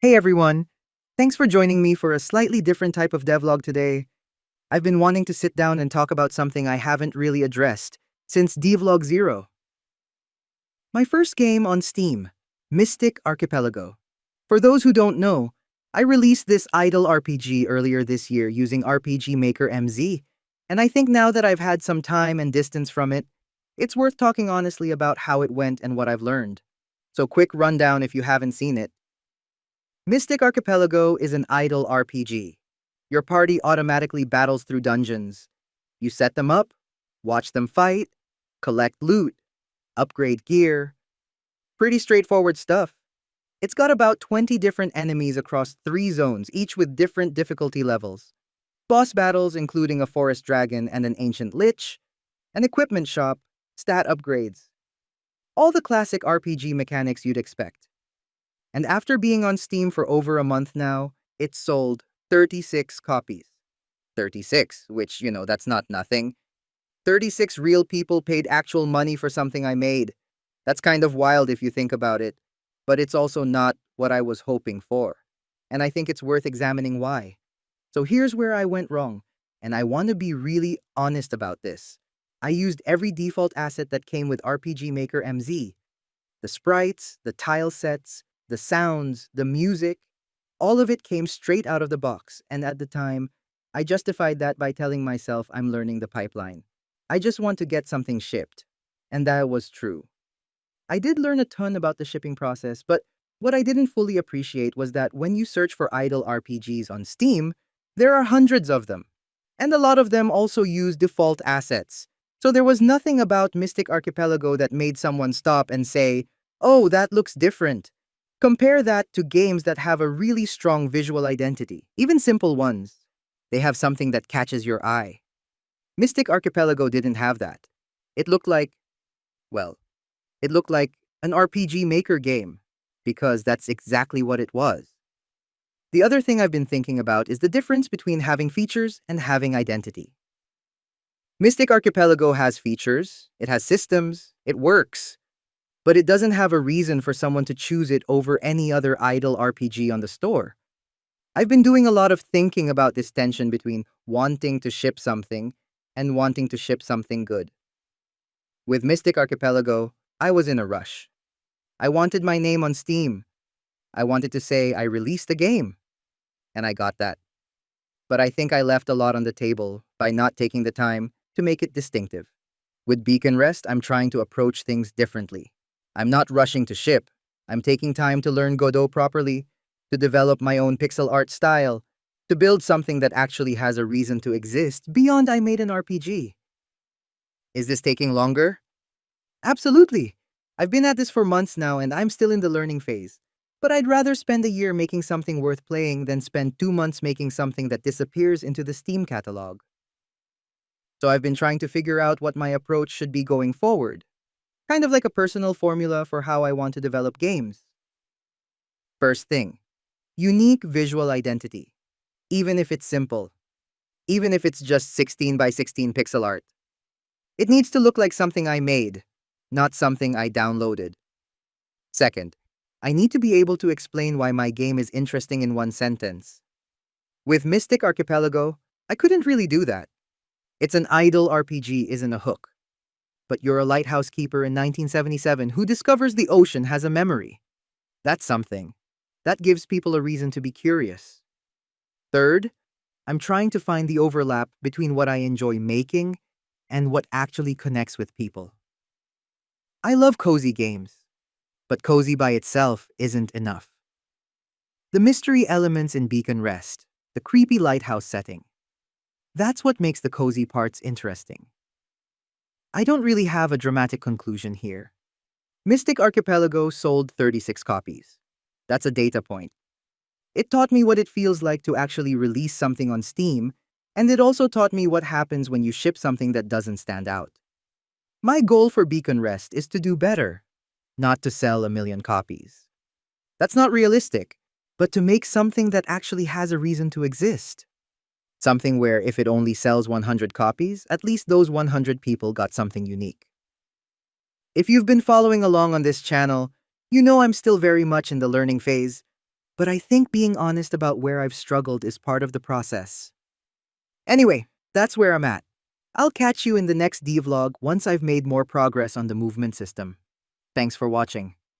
Hey everyone! Thanks for joining me for a slightly different type of devlog today. I've been wanting to sit down and talk about something I haven't really addressed since Devlog 0. My first game on Steam, Mystic Archipelago. For those who don't know, I released this idle RPG earlier this year using RPG Maker MZ, and I think now that I've had some time and distance from it, it's worth talking honestly about how it went and what I've learned. So quick rundown if you haven't seen it. Mystic Archipelago is an idle RPG. Your party automatically battles through dungeons. You set them up, watch them fight, collect loot, upgrade gear. Pretty straightforward stuff. It's got about 20 different enemies across 3 zones, each with different difficulty levels. Boss battles including a forest dragon and an ancient lich, an equipment shop, stat upgrades. All the classic RPG mechanics you'd expect. And after being on Steam for over a month now, it's sold 36 copies. 36, which, that's not nothing. 36 real people paid actual money for something I made. That's kind of wild if you think about it. But it's also not what I was hoping for. And I think it's worth examining why. So here's where I went wrong. And I want to be really honest about this. I used every default asset that came with RPG Maker MZ. The sprites, the tile sets, the sounds, the music, all of it came straight out of the box, and at the time, I justified that by telling myself I'm learning the pipeline. I just want to get something shipped. And that was true. I did learn a ton about the shipping process, but what I didn't fully appreciate was that when you search for idle RPGs on Steam, there are hundreds of them. And a lot of them also use default assets. So there was nothing about Mystic Archipelago that made someone stop and say, "Oh, that looks different." Compare that to games that have a really strong visual identity, even simple ones. They have something that catches your eye. Mystic Archipelago didn't have that. It looked like, well, it looked like an RPG Maker game, because that's exactly what it was. The other thing I've been thinking about is the difference between having features and having identity. Mystic Archipelago has features, it has systems, it works. But it doesn't have a reason for someone to choose it over any other idle RPG on the store. I've been doing a lot of thinking about this tension between wanting to ship something and wanting to ship something good. With Mystic Archipelago, I was in a rush. I wanted my name on Steam. I wanted to say I released the game. And I got that. But I think I left a lot on the table by not taking the time to make it distinctive. With Beacon Rest, I'm trying to approach things differently. I'm not rushing to ship. I'm taking time to learn Godot properly, to develop my own pixel art style, to build something that actually has a reason to exist beyond I made an RPG. Is this taking longer? Absolutely. I've been at this for months now and I'm still in the learning phase. But I'd rather spend a year making something worth playing than spend 2 months making something that disappears into the Steam catalog. So I've been trying to figure out what my approach should be going forward. Kind of like a personal formula for how I want to develop games. First thing, unique visual identity. Even if it's simple. Even if it's just 16 by 16 pixel art. It needs to look like something I made, not something I downloaded. Second, I need to be able to explain why my game is interesting in one sentence. With Mystic Archipelago, I couldn't really do that. It's an idle RPG isn't a hook. But you're a lighthouse keeper in 1977 who discovers the ocean has a memory. That's something. That gives people a reason to be curious. Third, I'm trying to find the overlap between what I enjoy making and what actually connects with people. I love cozy games, but cozy by itself isn't enough. The mystery elements in Beacon Rest, the creepy lighthouse setting, that's what makes the cozy parts interesting. I don't really have a dramatic conclusion here. Mystic Archipelago sold 36 copies. That's a data point. It taught me what it feels like to actually release something on Steam, and it also taught me what happens when you ship something that doesn't stand out. My goal for Beacon Rest is to do better, not to sell 1,000,000 copies. That's not realistic, but to make something that actually has a reason to exist. Something where if it only sells 100 copies, at least those 100 people got something unique. If you've been following along on this channel, you know I'm still very much in the learning phase. but I think being honest about where I've struggled is part of the process. Anyway, that's where I'm at. I'll catch you in the next devlog once I've made more progress on the movement system. Thanks for watching.